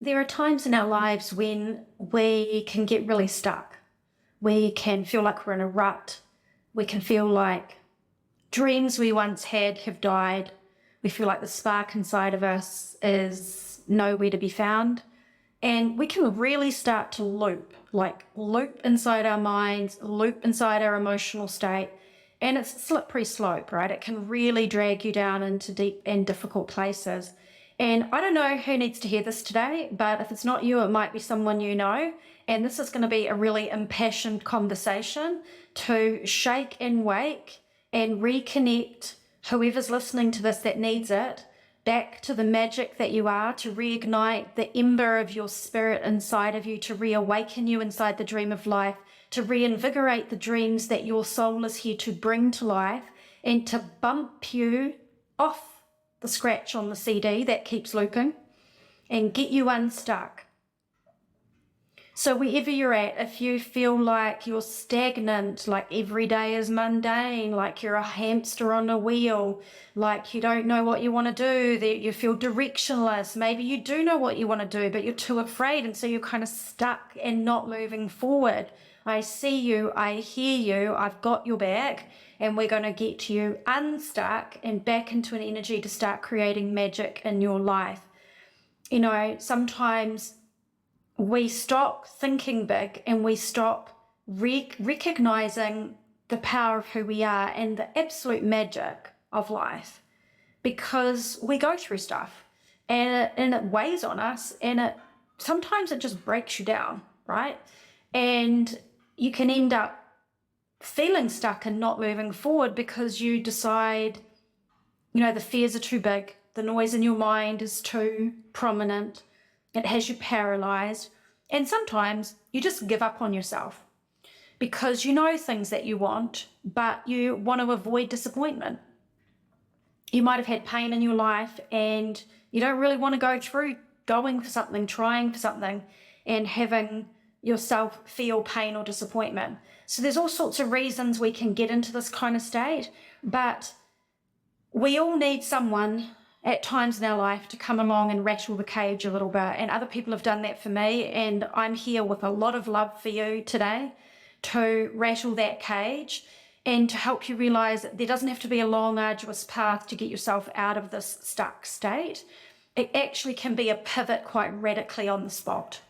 There are times in our lives when we can get really stuck. We can feel like we're in a rut. We can feel like dreams we once had have died. We feel like the spark inside of us is nowhere to be found. And we can really start to loop inside our minds, loop inside our emotional state. And it's a slippery slope, right? It can really drag you down into deep and difficult places. And I don't know who needs to hear this today, but if it's not you, it might be someone you know. And this is going to be a really impassioned conversation to shake and wake and reconnect whoever's listening to this that needs it back to the magic that you are, to reignite the ember of your spirit inside of you, to reawaken you inside the dream of life, to reinvigorate the dreams that your soul is here to bring to life, and to bump you off the scratch on the CD that keeps looping and get you unstuck. So wherever you're at, if you feel like you're stagnant, like every day is mundane, like you're a hamster on a wheel, like you don't know what you want to do, that you feel directionless, maybe you do know what you want to do, but you're too afraid, and so you're kind of stuck and not moving forward. I see you, I hear you, I've got your back, and we're going to get you unstuck and back into an energy to start creating magic in your life. You know, sometimes we stop thinking big and we stop recognizing the power of who we are and the absolute magic of life, because we go through stuff and it weighs on us, and sometimes it just breaks you down, right? And you can end up feeling stuck and not moving forward because you decide, you know, the fears are too big, the noise in your mind is too prominent, it has you paralyzed. And sometimes you just give up on yourself because you know things that you want, but you want to avoid disappointment. You might have had pain in your life and you don't really want to go through going for something, trying for something, and having yourself feel pain or disappointment. So there's all sorts of reasons we can get into this kind of state, but we all need someone at times in our life to come along and rattle the cage a little bit. And other people have done that for me. And I'm here with a lot of love for you today to rattle that cage and to help you realize that there doesn't have to be a long, arduous path to get yourself out of this stuck state. It actually can be a pivot quite radically on the spot.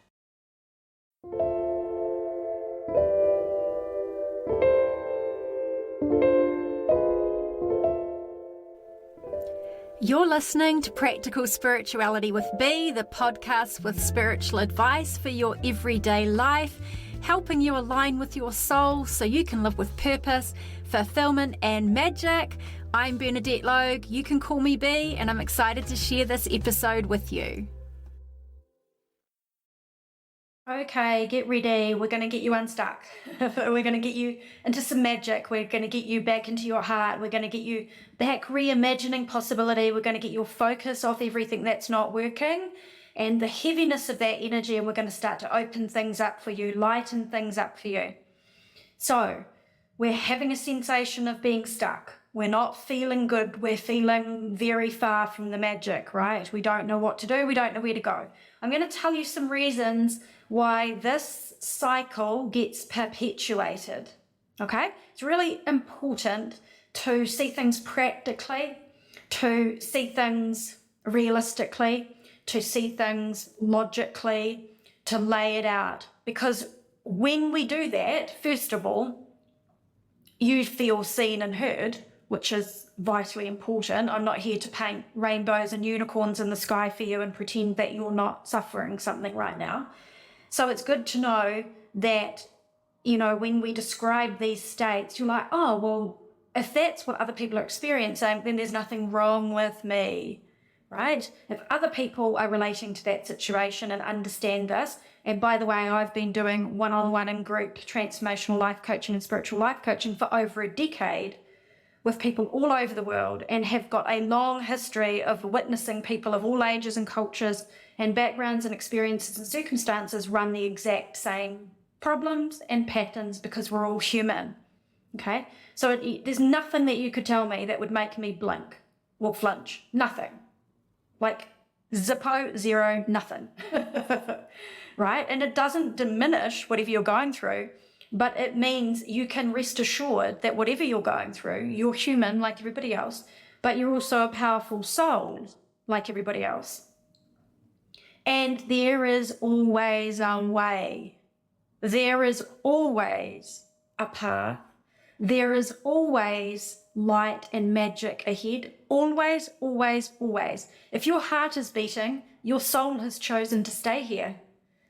You're listening to Practical Spirituality with B, the podcast with spiritual advice for your everyday life, helping you align with your soul so you can live with purpose, fulfillment, and magic. I'm Bernadette Logue. You can call me B, and I'm excited to share this episode with you. Okay, get ready. We're going to get you unstuck. We're going to get you into some magic. We're going to get you back into your heart. We're going to get you back reimagining possibility. We're going to get your focus off everything that's not working and the heaviness of that energy. And we're going to start to open things up for you, lighten things up for you. So we're having a sensation of being stuck. We're not feeling good. We're feeling very far from the magic, right? We don't know what to do. We don't know where to go. I'm going to tell you some reasons why this cycle gets perpetuated, okay? It's really important to see things practically, to see things realistically, to see things logically, to lay it out. Because when we do that, first of all, you feel seen and heard, which is vitally important. I'm not here to paint rainbows and unicorns in the sky for you and pretend that you're not suffering something right now. So it's good to know that, you know, when we describe these states, you're like, oh, well, if that's what other people are experiencing, then there's nothing wrong with me, right? If other people are relating to that situation and understand this, and by the way, I've been doing one-on-one and group transformational life coaching and spiritual life coaching for over a decade with people all over the world, and have got a long history of witnessing people of all ages and cultures and backgrounds and experiences and circumstances run the exact same problems and patterns, because we're all human, okay? So there's nothing that you could tell me that would make me blink or flinch, nothing. Like, Zippo, zero, nothing. Right? And it doesn't diminish whatever you're going through, but it means you can rest assured that whatever you're going through, you're human like everybody else, but you're also a powerful soul like everybody else. And there is always a way. There is always a path. There is always light and magic ahead. Always, always, always. If your heart is beating, your soul has chosen to stay here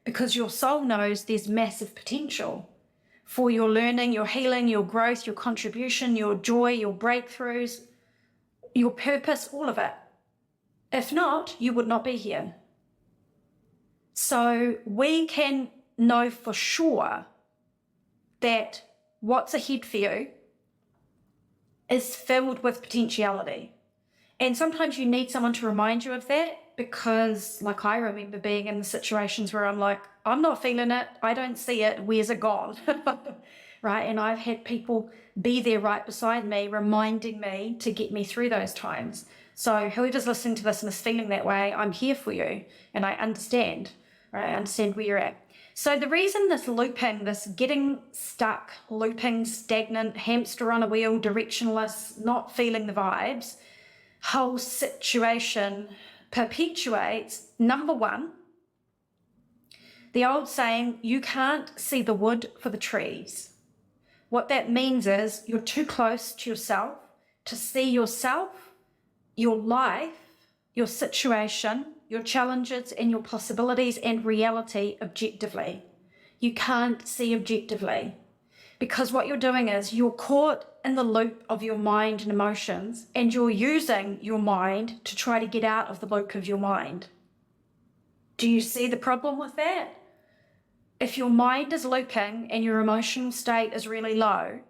because your soul knows there's massive potential for your learning, your healing, your growth, your contribution, your joy, your breakthroughs, your purpose, all of it. If not, you would not be here. So we can know for sure that what's ahead for you is filled with potentiality. And sometimes you need someone to remind you of that, because like I remember being in the situations where I'm like, I'm not feeling it, I don't see it, where's it gone? Right? And I've had people be there right beside me, reminding me to get me through those times. So whoever's listening to this and is feeling that way, I'm here for you, and I understand, right? I understand where you're at. So the reason this looping, this getting stuck, looping, stagnant, hamster on a wheel, directionless, not feeling the vibes, whole situation perpetuates, number one, the old saying, you can't see the wood for the trees. What that means is you're too close to yourself to see yourself, your life, your situation, your challenges and your possibilities and reality objectively. You can't see objectively, because what you're doing is you're caught in the loop of your mind and emotions, and you're using your mind to try to get out of the loop of your mind. Do you see the problem with that? If your mind is looping and your emotional state is really low,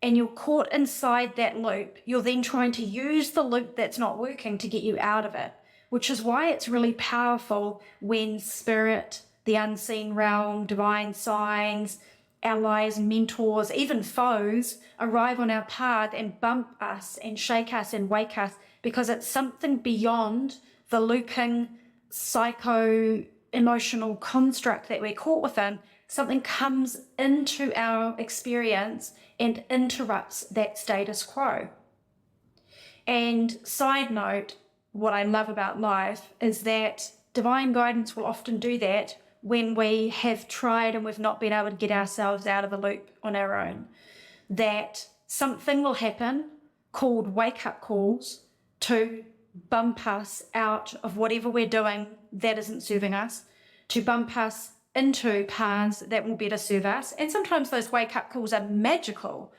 and you're caught inside that loop, you're then trying to use the loop that's not working to get you out of it, which is why it's really powerful when spirit, the unseen realm, divine signs, allies, mentors, even foes arrive on our path and bump us and shake us and wake us, because it's something beyond the looping psycho-emotional construct that we're caught within. Something comes into our experience and interrupts that status quo. And side note, what I love about life is that divine guidance will often do that when we have tried and we've not been able to get ourselves out of the loop on our own. That something will happen called wake-up calls to bump us out of whatever we're doing that isn't serving us, to bump us into paths that will better serve us. And sometimes those wake-up calls are magical,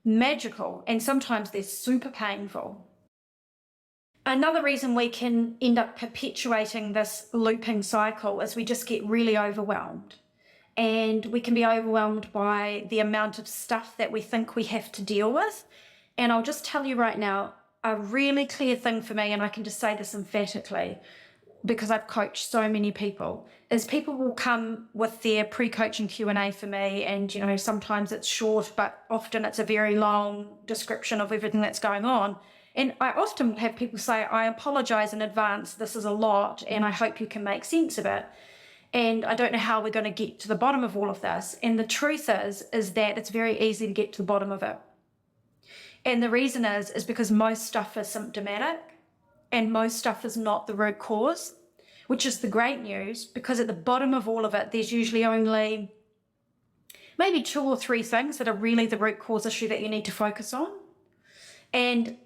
and sometimes they're super painful. Another reason we can end up perpetuating this looping cycle is we just get really overwhelmed. And we can be overwhelmed by the amount of stuff that we think we have to deal with. And I'll just tell you right now, a really clear thing for me, and I can just say this emphatically, because I've coached so many people, is people will come with their pre-coaching Q&A for me, and sometimes it's short, but often it's a very long description of everything that's going on. And I often have people say, I apologize in advance, this is a lot, and I hope you can make sense of it. And I don't know how we're going to get to the bottom of all of this. And the truth is that it's very easy to get to the bottom of it. And the reason is because most stuff is symptomatic and most stuff is not the root cause, which is the great news, because at the bottom of all of it, there's usually only maybe 2 or 3 things that are really the root cause issue that you need to focus on. And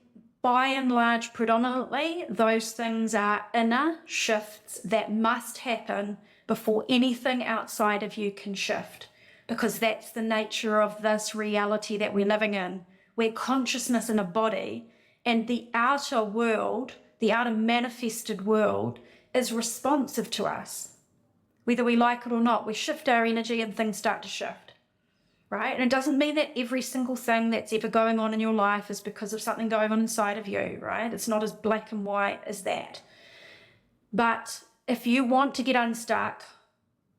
by and large, predominantly, those things are inner shifts that must happen before anything outside of you can shift, because that's the nature of this reality that we're living in, where consciousness in a body and the outer world, the outer manifested world, is responsive to us. Whether we like it or not, we shift our energy and things start to shift, right? And it doesn't mean that every single thing that's ever going on in your life is because of something going on inside of you, right? It's not as black and white as that. But if you want to get unstuck,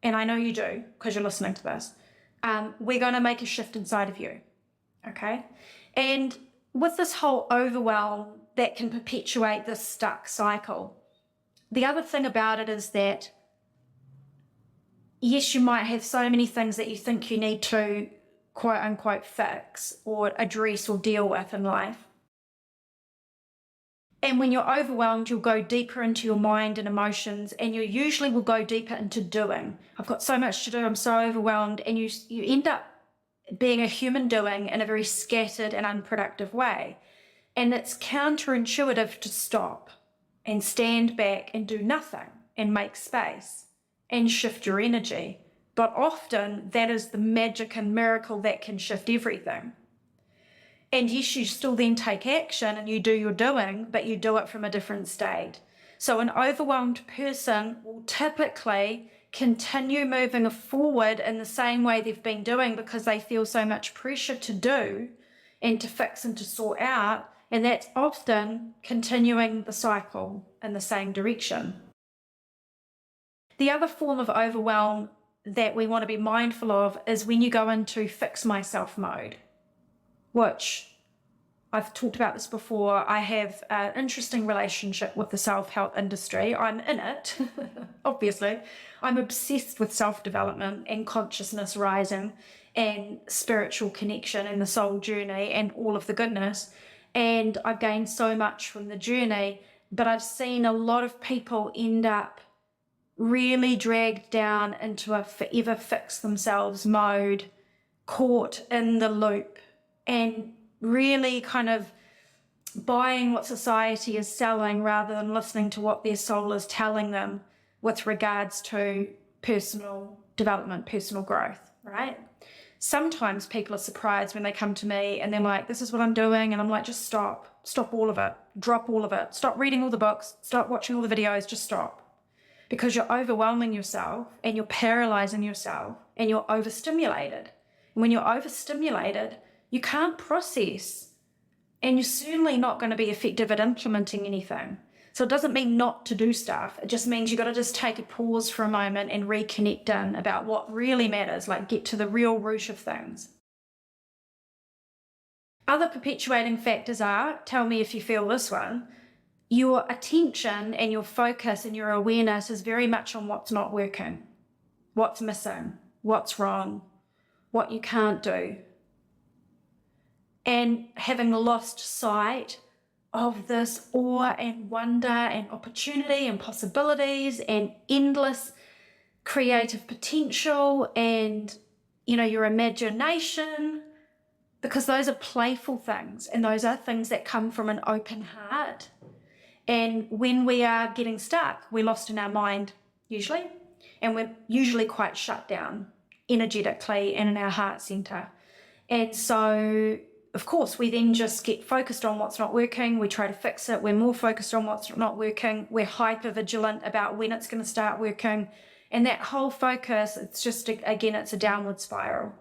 and I know you do because you're listening to this, we're going to make a shift inside of you, okay? And with this whole overwhelm that can perpetuate this stuck cycle, the other thing about it is that, yes, you might have so many things that you think you need to quote unquote fix or address or deal with in life. And when you're overwhelmed, you'll go deeper into your mind and emotions, and you usually will go deeper into doing. I've got so much to do, I'm so overwhelmed, and you end up being a human doing in a very scattered and unproductive way. And it's counterintuitive to stop and stand back and do nothing and make space and shift your energy. But often that is the magic and miracle that can shift everything. And yes, you still then take action and you do your doing, but you do it from a different state. So an overwhelmed person will typically continue moving forward in the same way they've been doing because they feel so much pressure to do and to fix and to sort out. And that's often continuing the cycle in the same direction. The other form of overwhelm that we want to be mindful of is when you go into fix myself mode, which I've talked about this before. I have an interesting relationship with the self-help industry. I'm in it, obviously. I'm obsessed with self-development and consciousness rising and spiritual connection and the soul journey and all of the goodness. And I've gained so much from the journey, but I've seen a lot of people end up really dragged down into a forever fix themselves mode, caught in the loop, and really kind of buying what society is selling rather than listening to what their soul is telling them with regards to personal development, personal growth, right? Sometimes people are surprised when they come to me and they're like, this is what I'm doing. And I'm like, just stop all of it, drop all of it, stop reading all the books, stop watching all the videos, just stop. Because you're overwhelming yourself and you're paralyzing yourself and you're overstimulated. And when you're overstimulated, you can't process, and you're certainly not going to be effective at implementing anything. So it doesn't mean not to do stuff. It just means you've got to just take a pause for a moment and reconnect in about what really matters, like get to the real root of things. Other perpetuating factors are, tell me if you feel this one, your attention and your focus and your awareness is very much on what's not working, what's missing, what's wrong, what you can't do. And having lost sight of this awe and wonder and opportunity and possibilities and endless creative potential and, your imagination, because those are playful things and those are things that come from an open heart. And when we are getting stuck, we're lost in our mind usually, and we're usually quite shut down energetically and in our heart center. And so of course, we then just get focused on what's not working. We try to fix it. We're more focused on what's not working. We're hyper vigilant about when it's going to start working. And that whole focus, it's just, again, it's a downward spiral.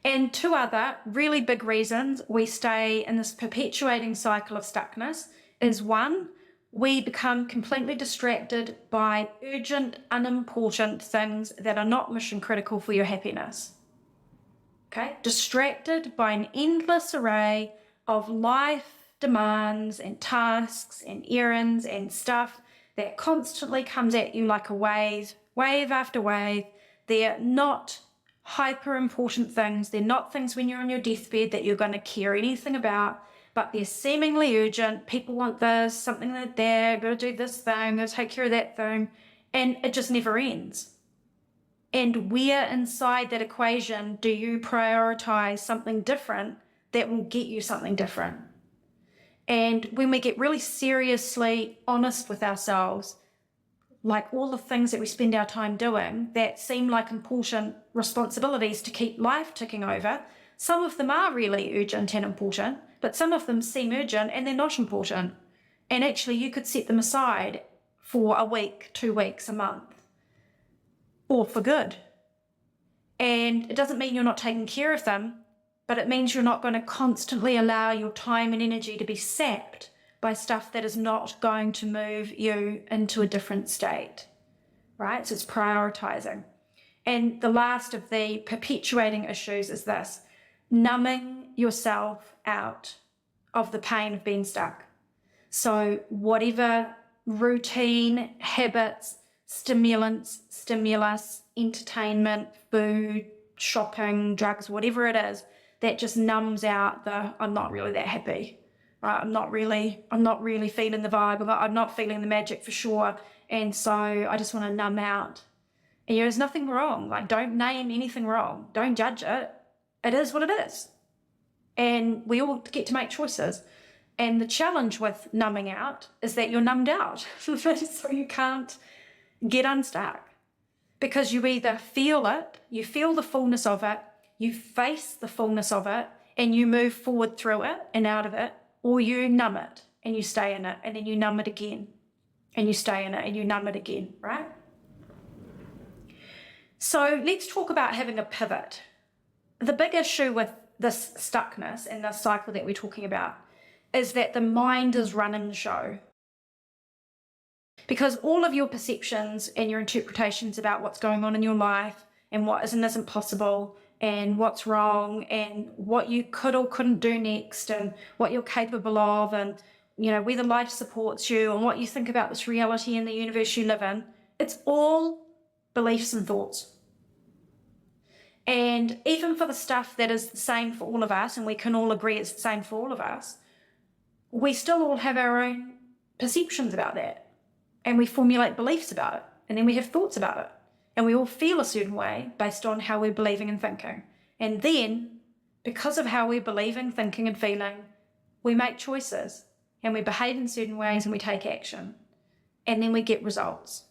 And two other really big reasons we stay in this perpetuating cycle of stuckness is one, we become completely distracted by urgent, unimportant things that are not mission critical for your happiness. Okay, distracted by an endless array of life demands and tasks and errands and stuff that constantly comes at you like a wave after wave. They're not hyper important things. They're not things when you're on your deathbed that you're going to care anything about, but they're seemingly urgent. People want this, something like that, got to do this thing, got to take care of that thing, and it just never ends. And where inside that equation do you prioritize something different that will get you something different? And when we get really seriously honest with ourselves, like all the things that we spend our time doing that seem like important responsibilities to keep life ticking over, some of them are really urgent and important, but some of them seem urgent and they're not important. And actually you could set them aside for a week, 2 weeks, a month, or for good. And it doesn't mean you're not taking care of them, but it means you're not going to constantly allow your time and energy to be sapped by stuff that is not going to move you into a different state, right? So it's prioritizing. And the last of the perpetuating issues is this, numbing yourself out of the pain of being stuck. So whatever routine, habits, stimulants, stimulus, entertainment, food, shopping, drugs, whatever it is, that just numbs out I'm not really that happy, right? I'm not really feeling the vibe. I'm not feeling the magic for sure. And so I just want to numb out. And there's nothing wrong. Like, don't name anything wrong. Don't judge it. It is what it is. And we all get to make choices. And the challenge with numbing out is that you're numbed out. So you can't get unstuck. Because you either feel it, you feel the fullness of it, you face the fullness of it, and you move forward through it and out of it, or you numb it and you stay in it, and then you numb it again, and you stay in it, and you numb it again, right? So let's talk about having a pivot. The big issue with this stuckness and this cycle that we're talking about is that the mind is running the show. Because all of your perceptions and your interpretations about what's going on in your life and what is and isn't possible and what's wrong and what you could or couldn't do next and what you're capable of and, you know, whether life supports you and what you think about this reality and the universe you live in, it's all beliefs and thoughts. And even for the stuff that is the same for all of us, and we can all agree it's the same for all of us, we still all have our own perceptions about that. And we formulate beliefs about it. And then we have thoughts about it. And we all feel a certain way based on how we're believing and thinking. And then, because of how we're believing, thinking, and feeling, we make choices. And we behave in certain ways and we take action. And then we get results.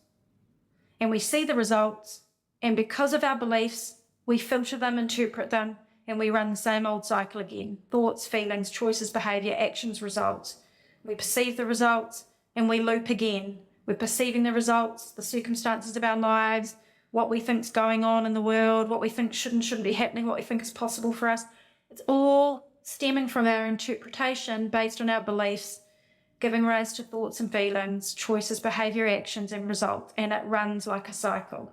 And we see the results. And because of our beliefs, we filter them, interpret them, and we run the same old cycle again. Thoughts, feelings, choices, behavior, actions, results. We perceive the results and we loop again. We're perceiving the results, the circumstances of our lives, what we think's going on in the world, what we think should and shouldn't be happening, what we think is possible for us. It's all stemming from our interpretation based on our beliefs, giving rise to thoughts and feelings, choices, behavior, actions, and results. And it runs like a cycle.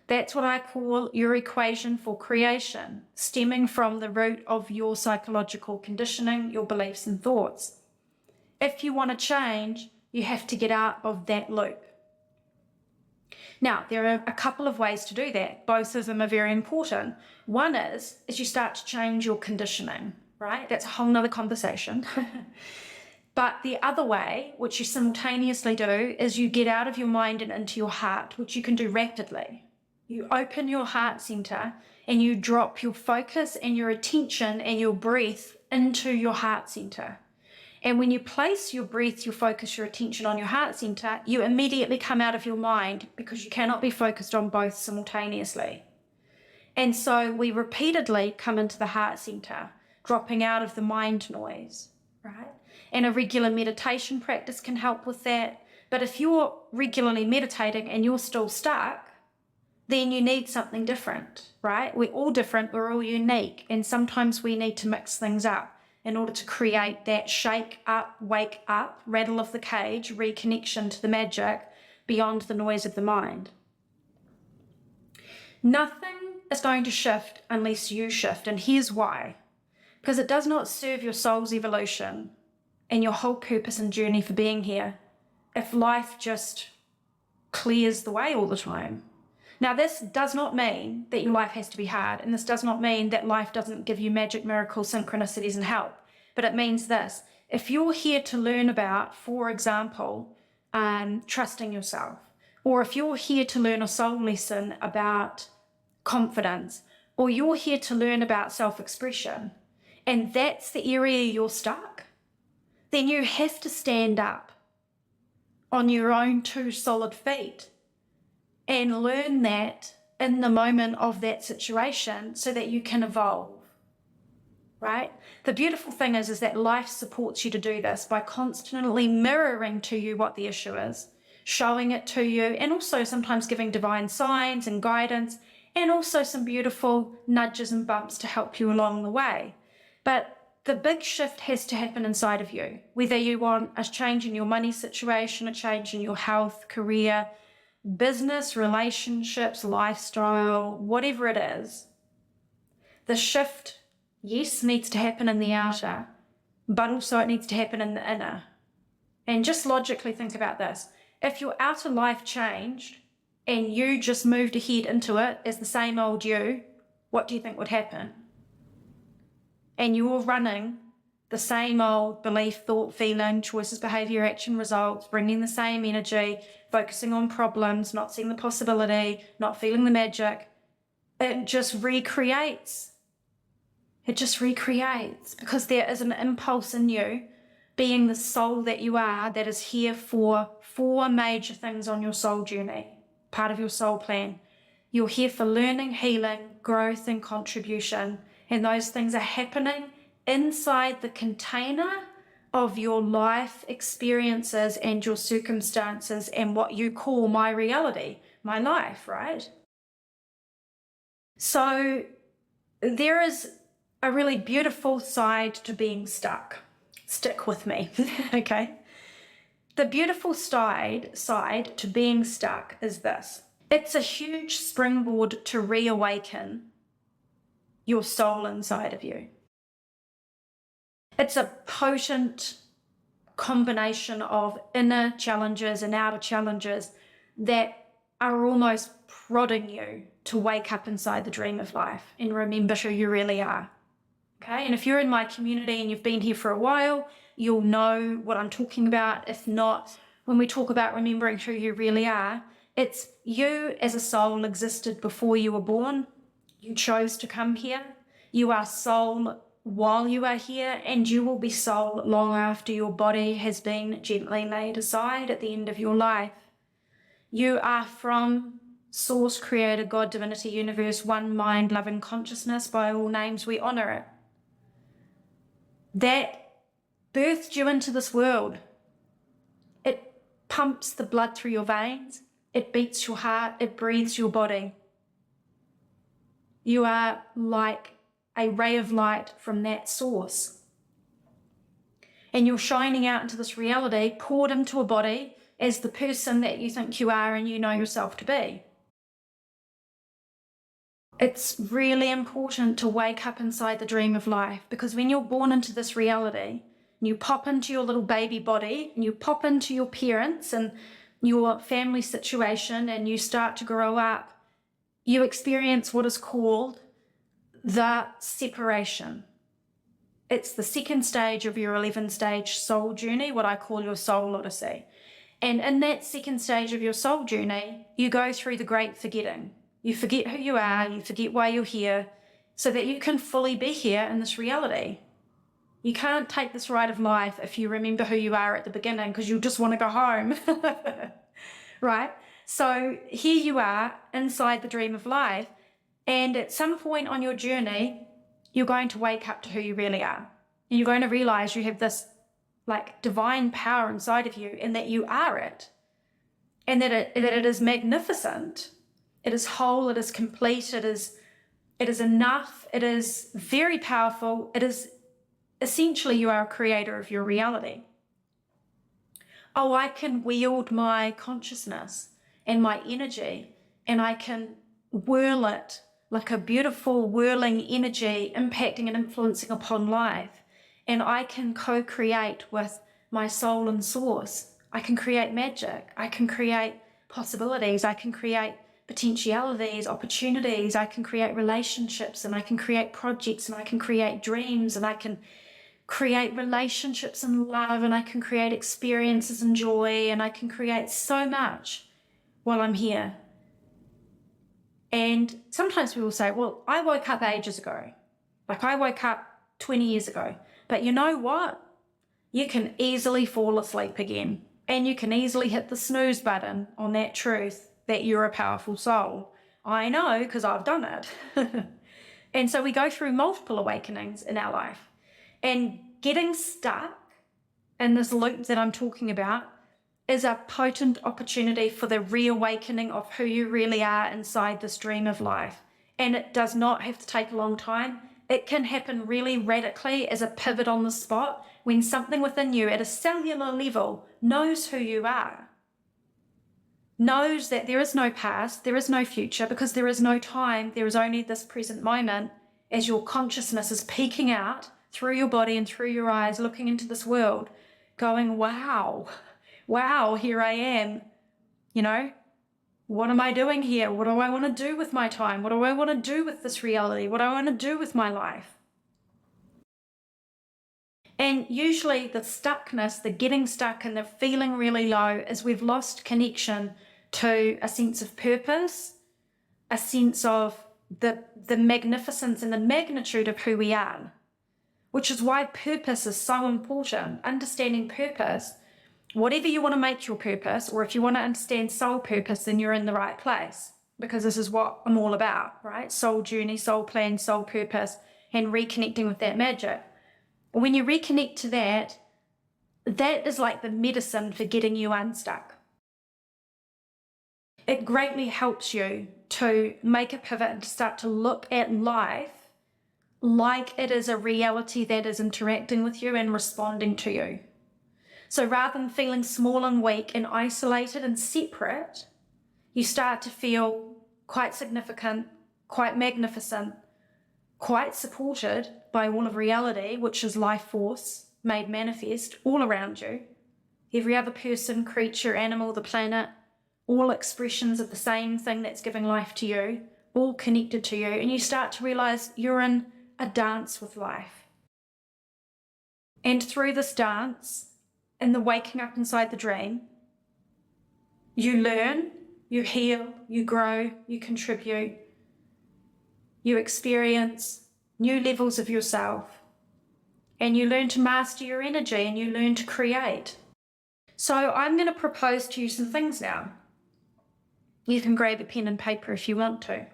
That's what I call your equation for creation, stemming from the root of your psychological conditioning, your beliefs and thoughts. If you want to change, you have to get out of that loop. Now, there are a couple of ways to do that. Both of them are very important. One is you start to change your conditioning, right? That's a whole nother conversation. But the other way, which you simultaneously do, is you get out of your mind and into your heart, which you can do rapidly. You open your heart center and you drop your focus and your attention and your breath into your heart center. And when you place your breath, your focus, your attention on your heart center, you immediately come out of your mind because you cannot be focused on both simultaneously. And so we repeatedly come into the heart center, dropping out of the mind noise, right? And a regular meditation practice can help with that. But if you're regularly meditating and you're still stuck, then you need something different, right? We're all different, we're all unique. And sometimes we need to mix things up in order to create that shake up, wake up, rattle of the cage, reconnection to the magic beyond the noise of the mind. Nothing is going to shift unless you shift, and here's why. Because it does not serve your soul's evolution and your whole purpose and journey for being here if life just clears the way all the time. Now, this does not mean that your life has to be hard, and this does not mean that life doesn't give you magic, miracles, synchronicities, and help. But it means this: if you're here to learn about, for example, trusting yourself, or if you're here to learn a soul lesson about confidence, or you're here to learn about self-expression, and that's the area you're stuck, then you have to stand up on your own two solid feet and learn that in the moment of that situation so that you can evolve, right? The beautiful thing is that life supports you to do this by constantly mirroring to you what the issue is, showing it to you, and also sometimes giving divine signs and guidance, and also some beautiful nudges and bumps to help you along the way. But the big shift has to happen inside of you, whether you want a change in your money situation, a change in your health, career, business, relationships, lifestyle, whatever it is. The shift, yes, needs to happen in the outer, but also it needs to happen in the inner. And just logically think about this. If your outer life changed and you just moved ahead into it as the same old you, what do you think would happen? And you're running the same old belief, thought, feeling, choices, behavior, action, results, bringing the same energy, focusing on problems, not seeing the possibility, not feeling the magic. It just recreates. It just recreates because there is an impulse in you, being the soul that you are, that is here for 4 major things on your soul journey, part of your soul plan. You're here for learning, healing, growth, and contribution. And those things are happening inside the container of your life experiences and your circumstances and what you call my reality, my life, right? So there is a really beautiful side to being stuck. Stick with me, okay? The beautiful side to being stuck is this. It's a huge springboard to reawaken your soul inside of you. It's a potent combination of inner challenges and outer challenges that are almost prodding you to wake up inside the dream of life and remember who you really are. Okay, and if you're in my community and you've been here for a while, you'll know what I'm talking about. If not, when we talk about remembering who you really are, it's you as a soul existed before you were born. You chose to come here. You are soul while you are here, and you will be soul long after your body has been gently laid aside at the end of your life. You are from Source, Creator, God, Divinity, Universe, one mind, loving consciousness. By all names, we honor it. That birthed you into this world. It pumps the blood through your veins. It beats your heart. It breathes your body. You are like a ray of light from that source. And you're shining out into this reality, poured into a body as the person that you think you are and you know yourself to be. It's really important to wake up inside the dream of life, because when you're born into this reality, and you pop into your little baby body, and you pop into your parents and your family situation, and you start to grow up, you experience what is called the separation. It's the second stage of your 11-stage soul journey, what I call your Soul Odyssey. And in that second stage of your soul journey, you go through the great forgetting. You forget who you are, you forget why you're here, so that you can fully be here in this reality. You can't take this ride of life if you remember who you are at the beginning, because you just want to go home, right? So here you are inside the dream of life, and at some point on your journey, you're going to wake up to who you really are. And you're going to realize you have this like divine power inside of you, and that you are it, and that it is magnificent. It is whole, it is complete, it is enough, it is very powerful, it is essentially you are a creator of your reality. Oh, I can wield my consciousness and my energy, and I can whirl it like a beautiful whirling energy impacting and influencing upon life. And I can co-create with my soul and source. I can create magic, I can create possibilities, I can create potentialities, opportunities, I can create relationships, and I can create projects, and I can create dreams, and I can create relationships and love, and I can create experiences and joy, and I can create so much while I'm here. And sometimes people say, well, I woke up ages ago. Like I woke up 20 years ago. But you know what? You can easily fall asleep again, and you can easily hit the snooze button on that truth that you're a powerful soul. I know, because I've done it. And so we go through multiple awakenings in our life. And getting stuck in this loop that I'm talking about is a potent opportunity for the reawakening of who you really are inside this dream of life. And it does not have to take a long time. It can happen really radically as a pivot on the spot when something within you at a cellular level knows who you are. Knows that there is no past, there is no future, because there is no time, there is only this present moment as your consciousness is peeking out through your body and through your eyes, looking into this world, going, wow, here I am. What am I doing here? What do I want to do with my time? What do I want to do with this reality? What do I want to do with my life? And usually the stuckness, the getting stuck and the feeling really low is we've lost connection to a sense of purpose, a sense of the magnificence and the magnitude of who we are, which is why purpose is so important. Understanding purpose, whatever you want to make your purpose, or if you want to understand soul purpose, then you're in the right place, because this is what I'm all about, right? Soul journey, soul plan, soul purpose, and reconnecting with that magic. When you reconnect to that, that is like the medicine for getting you unstuck. It greatly helps you to make a pivot and to start to look at life like it is a reality that is interacting with you and responding to you. So rather than feeling small and weak and isolated and separate, you start to feel quite significant, quite magnificent, quite supported by all of reality, which is life force made manifest all around you. Every other person, creature, animal, the planet, all expressions of the same thing that's giving life to you, all connected to you. And you start to realize you're in a dance with life. And through this dance, in the waking up inside the dream, you learn, you heal, you grow, you contribute, you experience new levels of yourself, and you learn to master your energy and you learn to create. So I'm going to propose to you some things now. You can grab a pen and paper if you want to.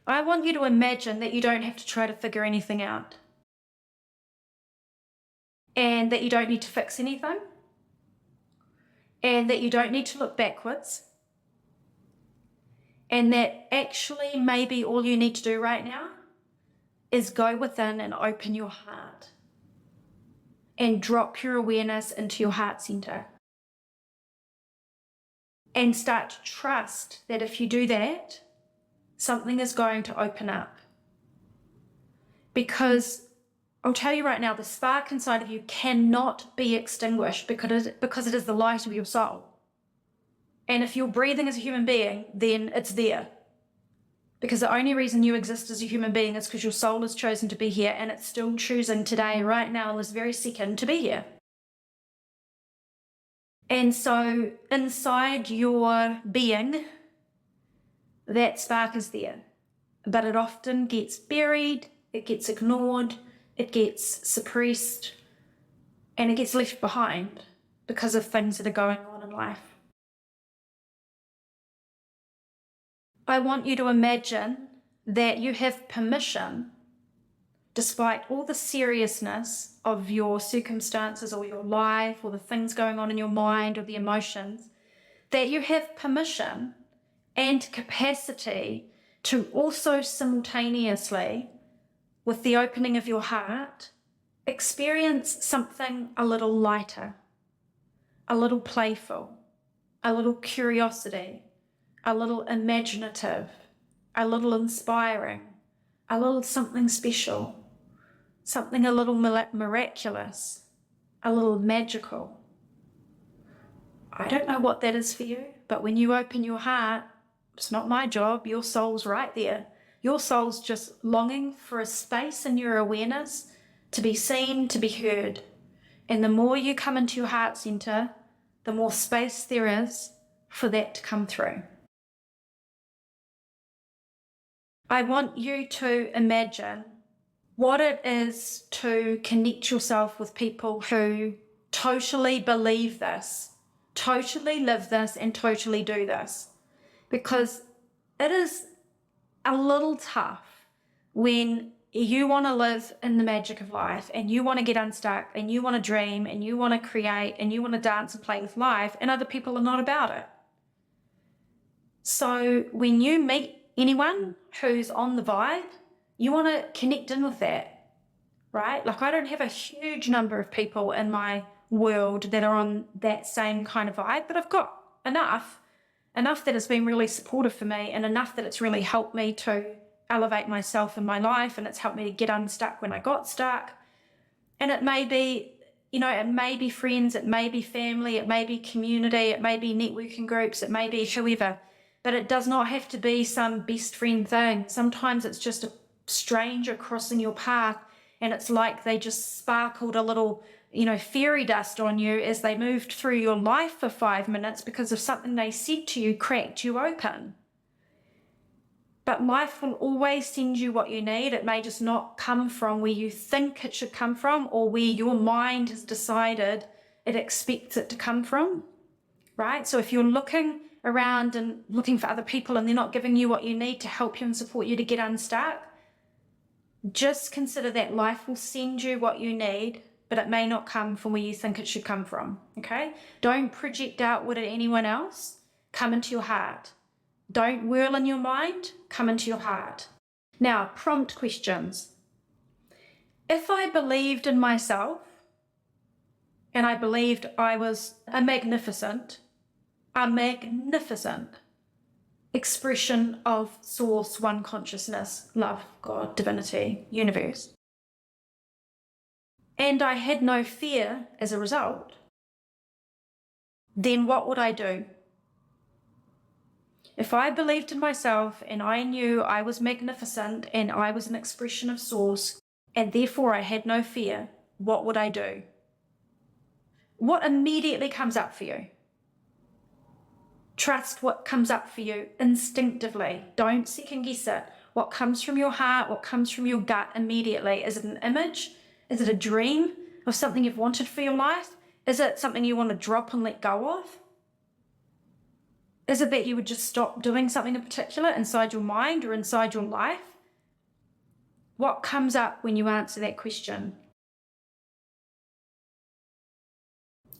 I want you to imagine that you don't have to try to figure anything out, and that you don't need to fix anything, and that you don't need to look backwards, and that actually maybe all you need to do right now is go within and open your heart and drop your awareness into your heart center and start to trust that if you do that, something is going to open up. Because I'll tell you right now, the spark inside of you cannot be extinguished because it is the light of your soul. And if you're breathing as a human being, then it's there. Because the only reason you exist as a human being is because your soul has chosen to be here, and it's still choosing today, right now, this very second, to be here. And so inside your being, that spark is there. But it often gets buried, it gets ignored, it gets suppressed, and it gets left behind because of things that are going on in life. I want you to imagine that you have permission, despite all the seriousness of your circumstances or your life or the things going on in your mind or the emotions, that you have permission and capacity to also simultaneously, with the opening of your heart, experience something a little lighter, a little playful, a little curiosity, a little imaginative, a little inspiring, a little something special, something a little miraculous, a little magical. I don't know what that is for you, but when you open your heart, it's not my job, your soul's right there. Your soul's just longing for a space in your awareness to be seen, to be heard. And the more you come into your heart center, the more space there is for that to come through. I want you to imagine what it is to connect yourself with people who totally believe this, totally live this, and totally do this. Because it is a little tough when you want to live in the magic of life and you want to get unstuck and you want to dream and you want to create and you want to dance and play with life, and other people are not about it. So when you meet anyone who's on the vibe, you want to connect in with that, right? Like, I don't have a huge number of people in my world that are on that same kind of vibe, but I've got enough that has been really supportive for me, and enough that it's really helped me to elevate myself in my life, and it's helped me to get unstuck when I got stuck. And it may be, it may be friends, it may be family, it may be community, it may be networking groups, it may be whoever, but it does not have to be some best friend thing. Sometimes it's just a stranger crossing your path, and it's like they just sparkled a little, fairy dust on you as they moved through your life for 5 minutes because of something they said to you cracked you open. But life will always send you what you need. It may just not come from where you think it should come from, or where your mind has decided it expects it to come from, right? So if you're looking around and looking for other people and they're not giving you what you need to help you and support you to get unstuck, just consider that life will send you what you need, but it may not come from where you think it should come from, okay? Don't project outward at anyone else. Come into your heart. Don't whirl in your mind, come into your heart. Now, prompt questions. If I believed in myself and I believed I was a magnificent expression of source, one consciousness, love, God, divinity, universe, and I had no fear as a result, then what would I do? If I believed in myself and I knew I was magnificent and I was an expression of source and therefore I had no fear, what would I do? What immediately comes up for you? Trust what comes up for you instinctively. Don't second guess it. What comes from your heart, what comes from your gut immediately. Is it an image? Is it a dream of something you've wanted for your life? Is it something you want to drop and let go of? Is it that you would just stop doing something in particular inside your mind or inside your life? What comes up when you answer that question?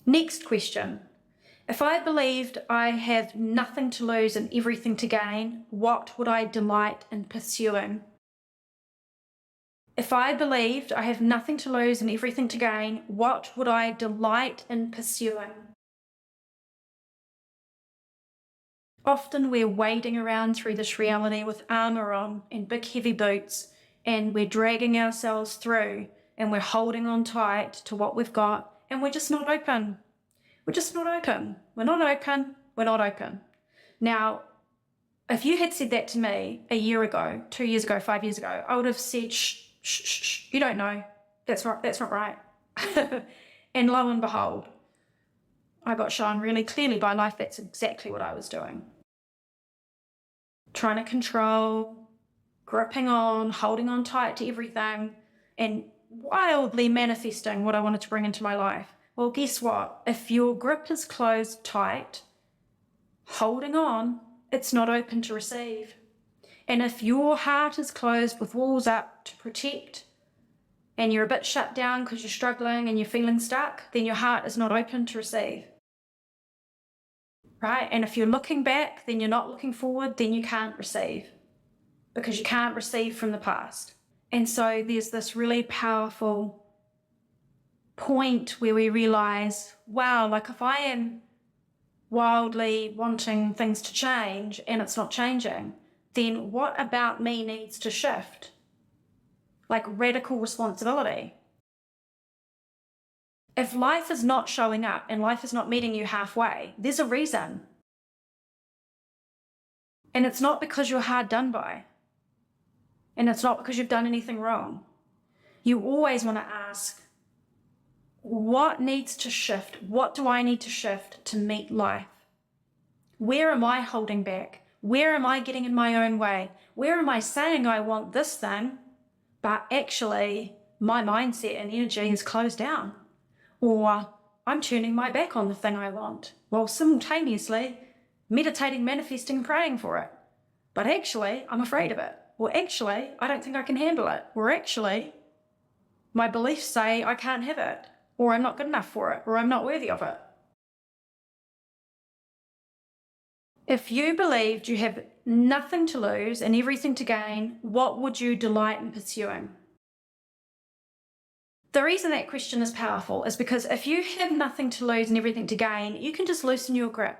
Next question. If I believed I have nothing to lose and everything to gain, what would I delight in pursuing? If I believed I have nothing to lose and everything to gain, what would I delight in pursuing? Often we're wading around through this reality with armor on and big heavy boots, and we're dragging ourselves through and we're holding on tight to what we've got, and we're just not open. We're just not open. We're not open. We're not open. Now, if you had said that to me a year ago, 2 years ago, 5 years ago, I would have said, shh, shh, shh, shh, you don't know. That's right. That's not right. And lo and behold, I got shown really clearly by life that's exactly what I was doing. Trying to control, gripping on, holding on tight to everything, and wildly manifesting what I wanted to bring into my life. Well, guess what? If your grip is closed tight, holding on, it's not open to receive. And if your heart is closed with walls up to protect, and you're a bit shut down because you're struggling and you're feeling stuck, then your heart is not open to receive. Right? And if you're looking back, then you're not looking forward, then you can't receive, because you can't receive from the past. And so there's this really powerful point where we realize, wow, like if I am wildly wanting things to change and it's not changing, then what about me needs to shift? Like radical responsibility. If life is not showing up and life is not meeting you halfway, there's a reason. And it's not because you're hard done by. And it's not because you've done anything wrong. You always want to ask, what needs to shift? What do I need to shift to meet life? Where am I holding back? Where am I getting in my own way? Where am I saying I want this thing, but actually my mindset and energy is closed down? Or I'm turning my back on the thing I want, while simultaneously meditating, manifesting, praying for it. But actually, I'm afraid of it. Or actually, I don't think I can handle it. Or actually, my beliefs say I can't have it. Or I'm not good enough for it. Or I'm not worthy of it. If you believed you have nothing to lose and everything to gain, what would you delight in pursuing? The reason that question is powerful is because if you have nothing to lose and everything to gain, you can just loosen your grip.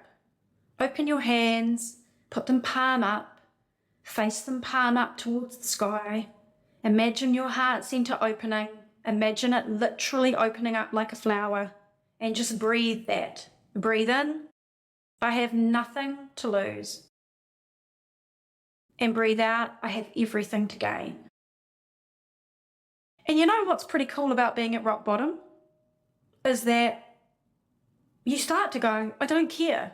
Open your hands, put them palm up, face them palm up towards the sky. Imagine your heart center opening Imagine it literally opening up like a flower and just breathe that. Breathe in. I have nothing to lose. And breathe out. I have everything to gain. And you know what's pretty cool about being at rock bottom? Is that you start to go, I don't care.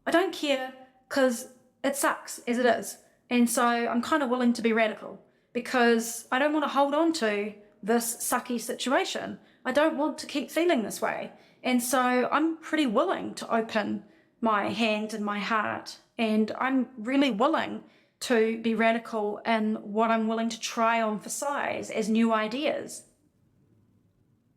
I don't care because it sucks as it is. And so I'm kind of willing to be radical because I don't want to hold on to this sucky situation. I don't want to keep feeling this way. And so I'm pretty willing to open my hand and my heart. And I'm really willing to be radical in what I'm willing to try on for size as new ideas.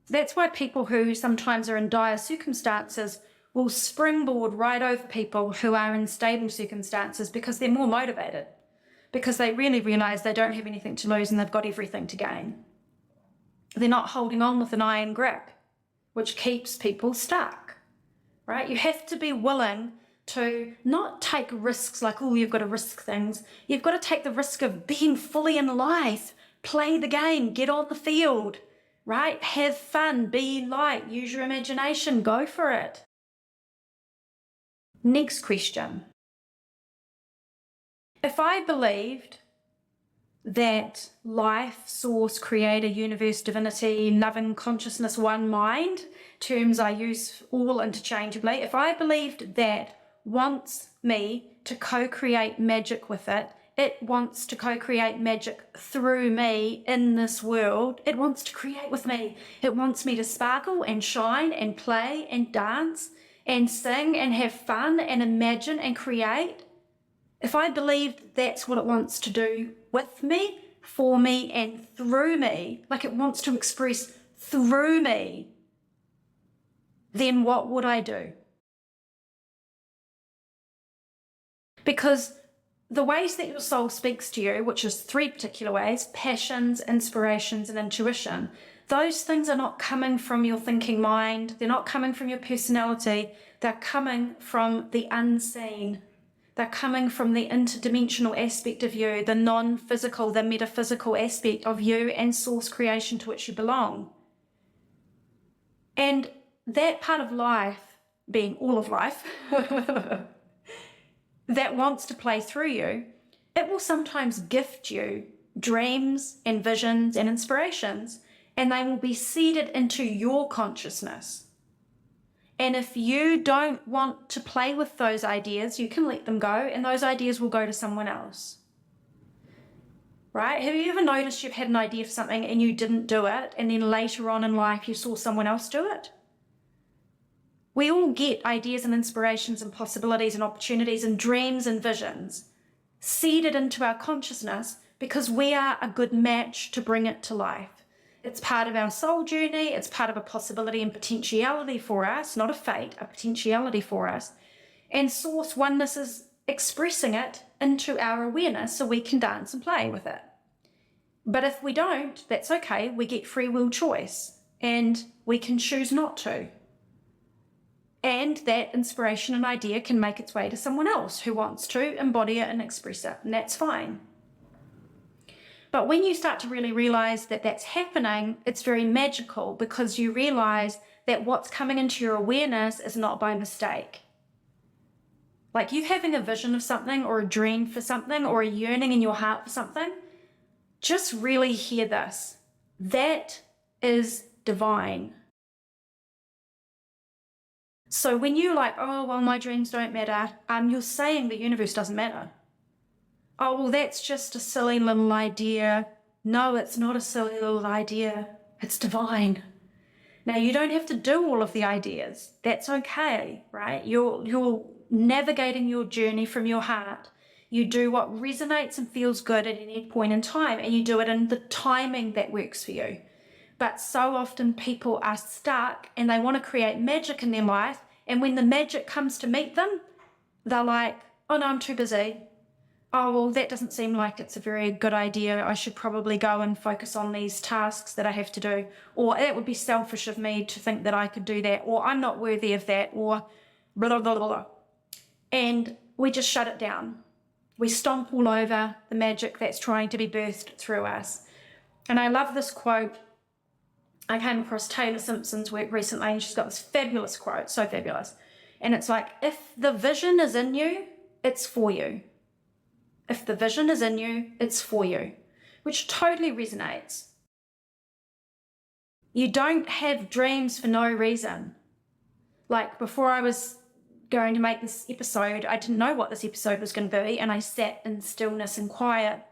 That's why people who sometimes are in dire circumstances will springboard right over people who are in stable circumstances because they're more motivated, because they really realize they don't have anything to lose and they've got everything to gain. They're not holding on with an iron grip, which keeps people stuck, right? You have to be willing to not take risks like, oh, you've got to risk things. You've got to take the risk of being fully in life, play the game, get on the field, right? Have fun, be light, use your imagination, go for it. Next question. If I believed that life, source, creator, universe, divinity, loving consciousness, one mind, terms I use all interchangeably, if I believed that wants me to co-create magic with it, it wants to co-create magic through me in this world, it wants to create with me, it wants me to sparkle and shine and play and dance and sing and have fun and imagine and create, if I believed that's what it wants to do with me, for me, and through me, like it wants to express through me, then what would I do? Because the ways that your soul speaks to you, which is 3 particular ways, passions, inspirations, and intuition, those things are not coming from your thinking mind. They're not coming from your personality. They're coming from the unseen. They're coming from the interdimensional aspect of you, the non-physical, the metaphysical aspect of you and source creation to which you belong. And that part of life, being all of life, that wants to play through you, it will sometimes gift you dreams and visions and inspirations, and they will be seeded into your consciousness. And if you don't want to play with those ideas, you can let them go, and those ideas will go to someone else. Right? Have you ever noticed you've had an idea for something and you didn't do it, and then later on in life you saw someone else do it? We all get ideas and inspirations and possibilities and opportunities and dreams and visions seeded into our consciousness because we are a good match to bring it to life. It's part of our soul journey. It's part of a possibility and potentiality for us, not a fate, a potentiality for us. And Source Oneness is expressing it into our awareness so we can dance and play with it. But if we don't, that's okay. We get free will choice and we can choose not to. And that inspiration and idea can make its way to someone else who wants to embody it and express it, and that's fine. But when you start to really realize that that's happening, it's very magical because you realize that what's coming into your awareness is not by mistake. Like you having a vision of something or a dream for something or a yearning in your heart for something, just really hear this. That is divine. So when you're like, oh, well, my dreams don't matter, you're saying the universe doesn't matter. Oh, well, that's just a silly little idea. No, it's not a silly little idea. It's divine. Now, you don't have to do all of the ideas. That's okay, right? You're navigating your journey from your heart. You do what resonates and feels good at any point in time, and you do it in the timing that works for you. But so often people are stuck and they want to create magic in their life, and when the magic comes to meet them, they're like, oh no, I'm too busy. Oh, well, that doesn't seem like it's a very good idea. I should probably go and focus on these tasks that I have to do. Or it would be selfish of me to think that I could do that. Or I'm not worthy of that. Or blah, blah, blah, blah. And we just shut it down. We stomp all over the magic that's trying to be birthed through us. And I love this quote I came across Taylor Simpson's work recently, and she's got this fabulous quote, so fabulous. And it's like, if the vision is in you, it's for you. If the vision is in you, it's for you, which totally resonates. You don't have dreams for no reason. Like, before I was going to make this episode, I didn't know what this episode was going to be, and I sat in stillness and quiet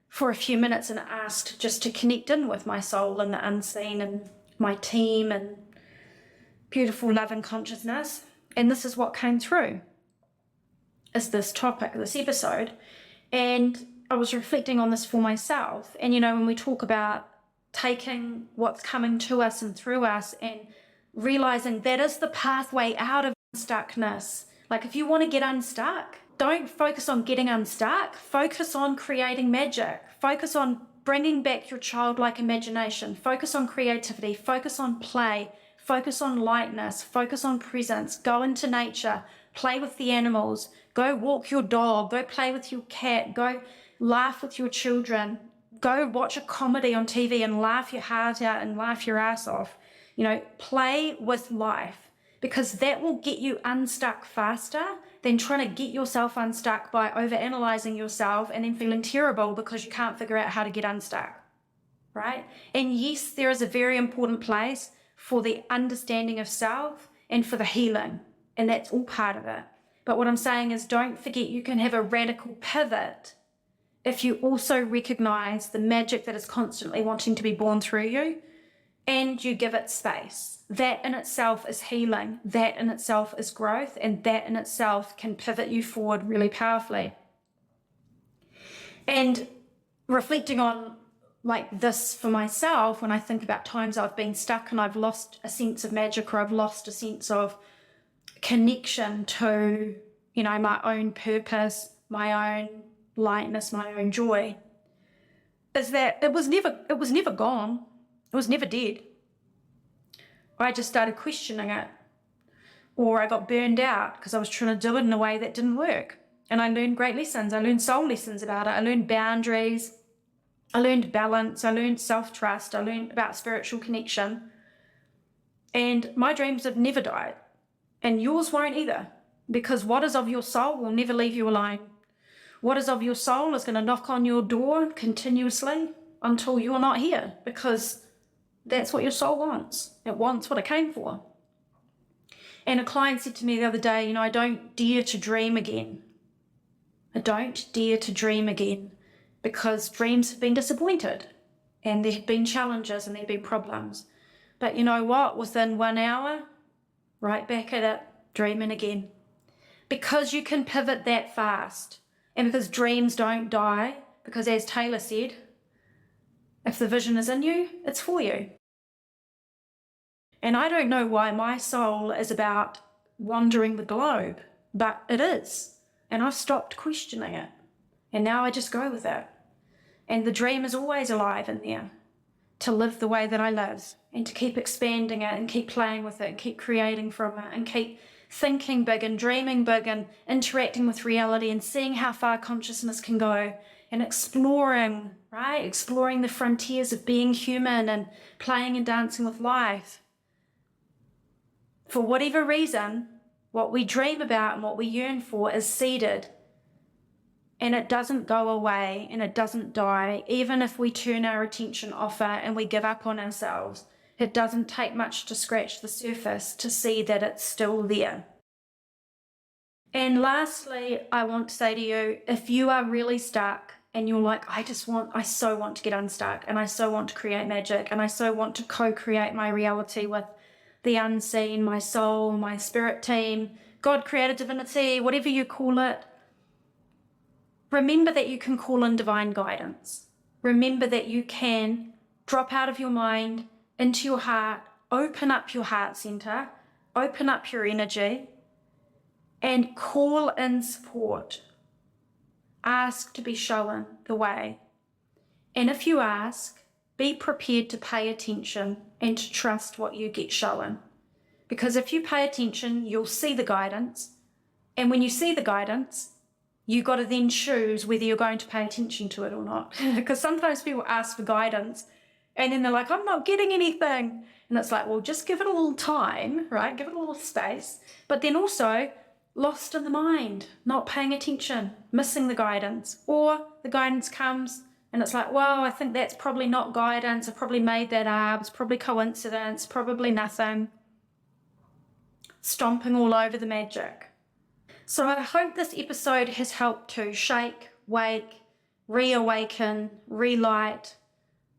for a few minutes and asked just to connect in with my soul and the unseen and my team and beautiful love and consciousness. And this is what came through, is this topic, this episode. And I was reflecting on this for myself. And, you know, when we talk about taking what's coming to us and through us and realizing that is the pathway out of stuckness. Like, if you want to get unstuck, don't focus on getting unstuck. Focus on creating magic. Focus on bringing back your childlike imagination. Focus on creativity. Focus on play. Focus on lightness. Focus on presence. Go into nature. Play with the animals. Go walk your dog. Go play with your cat. Go laugh with your children. Go watch a comedy on TV and laugh your heart out and laugh your ass off. You know, play with life, because that will get you unstuck faster than trying to get yourself unstuck by overanalyzing yourself and then feeling terrible because you can't figure out how to get unstuck, right? And yes, there is a very important place for the understanding of self and for the healing, and that's all part of it. But what I'm saying is, don't forget you can have a radical pivot if you also recognize the magic that is constantly wanting to be born through you, and you give it space. That in itself is healing. That in itself is growth. And that in itself can pivot you forward really powerfully. And reflecting on like this for myself, when I think about times I've been stuck and I've lost a sense of magic, or I've lost a sense of connection to, you know, my own purpose, my own lightness, my own joy, is that it was never gone. It was never dead. I just started questioning it, or I got burned out because I was trying to do it in a way that didn't work. And I learned great lessons. I learned soul lessons about it. I learned boundaries. I learned balance. I learned self-trust. I learned about spiritual connection. And my dreams have never died. And yours won't either, because what is of your soul will never leave you alone. What is of your soul is going to knock on your door continuously until you're not here, because that's what your soul wants. It wants what it came for. And a client said to me the other day, you know, I don't dare to dream again. I don't dare to dream again, because dreams have been disappointed and there have been challenges and there have been problems. But you know what? Within 1 hour, right back at it, dreaming again. Because you can pivot that fast, and because dreams don't die, because as Taylor said, if the vision is in you, it's for you. And I don't know why my soul is about wandering the globe, but it is. And I've stopped questioning it. And now I just go with it. And the dream is always alive in there, to live the way that I live, and to keep expanding it and keep playing with it and keep creating from it and keep thinking big and dreaming big and interacting with reality and seeing how far consciousness can go. And exploring, right? Exploring the frontiers of being human and playing and dancing with life. For whatever reason, what we dream about and what we yearn for is seeded. And it doesn't go away and it doesn't die, even if we turn our attention off it and we give up on ourselves. It doesn't take much to scratch the surface to see that it's still there. And lastly, I want to say to you, if you are really stuck and you're like, I so want to get unstuck, and I so want to create magic, and I so want to co-create my reality with the unseen, my soul, my spirit team, God, creator, divinity, whatever you call it, remember that you can call in divine guidance. Remember that you can drop out of your mind into your heart, open up your heart center, open up your energy, and call in support. Ask to be shown the way. And if you ask, be prepared to pay attention and to trust what you get shown. Because if you pay attention, you'll see the guidance. And when you see the guidance, you got to then choose whether you're going to pay attention to it or not. Because sometimes people ask for guidance And then they're like, I'm not getting anything. And it's like, well, just give it a little time, right? Give it a little space. But then also lost in the mind, not paying attention, missing the guidance. Or the guidance comes and it's like, well, I think that's probably not guidance. I probably made that up. It's probably coincidence, probably nothing. Stomping all over the magic. So I hope this episode has helped to shake, wake, reawaken, relight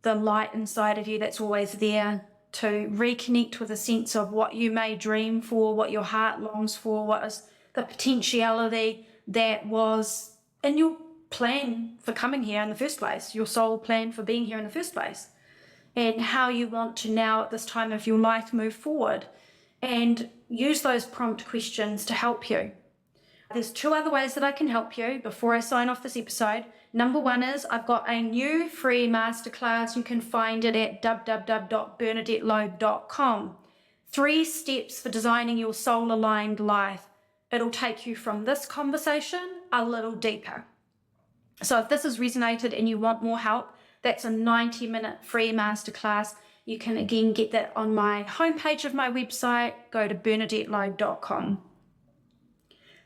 the light inside of you that's always there, to reconnect with a sense of what you may dream for, what your heart longs for, what is the potentiality that was in your plan for coming here in the first place, your soul plan for being here in the first place, and how you want to now at this time of your life move forward, and use those prompt questions to help you. There's 2 other ways that I can help you before I sign off this episode. Number 1 is I've got a new free masterclass. You can find it at www.bernadettelogue.com. 3 steps for designing your soul-aligned life. It'll take you from this conversation a little deeper. So if this has resonated and you want more help, that's a 90-minute free masterclass. You can again get that on my homepage of my website. Go to bernadettelogue.com.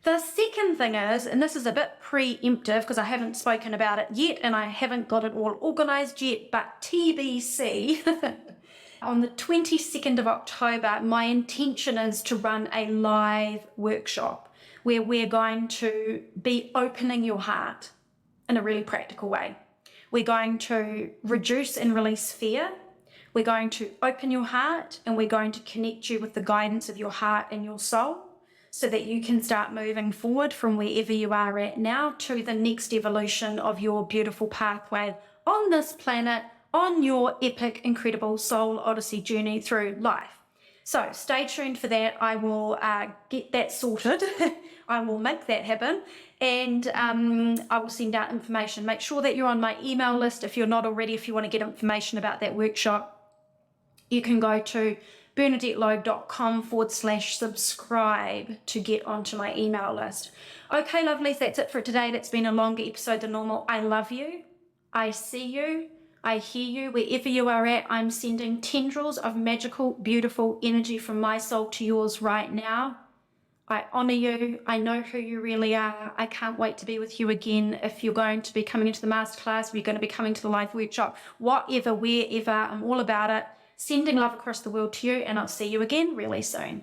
The second thing is, and this is a bit preemptive because I haven't spoken about it yet and I haven't got it all organised yet, but TBC, on the 22nd of October, my intention is to run a live workshop where we're going to be opening your heart in a really practical way. We're going to reduce and release fear. We're going to open your heart and we're going to connect you with the guidance of your heart and your soul, so that you can start moving forward from wherever you are at now to the next evolution of your beautiful pathway on this planet, on your epic, incredible Soul Odyssey journey through life. So stay tuned for that. I will get that sorted. I will make that happen, and I will send out information. Make sure that you're on my email list if you're not already. If you want to get information about that workshop, you can go to bernadettelogue.com/subscribe to get onto my email list. Okay, lovelies, that's it for today. That's been a longer episode than normal. I love you. I see you. I hear you. Wherever you are at, I'm sending tendrils of magical, beautiful energy from my soul to yours right now. I honor you. I know who you really are. I can't wait to be with you again. If you're going to be coming into the masterclass, if you're going to be coming to the live workshop, whatever, wherever, I'm all about it. Sending love across the world to you, and I'll see you again really soon.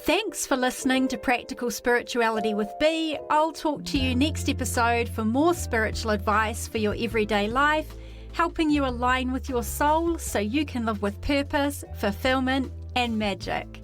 Thanks for listening to Practical Spirituality with Bea. I'll talk to you next episode for more spiritual advice for your everyday life, helping you align with your soul so you can live with purpose, fulfillment, and magic.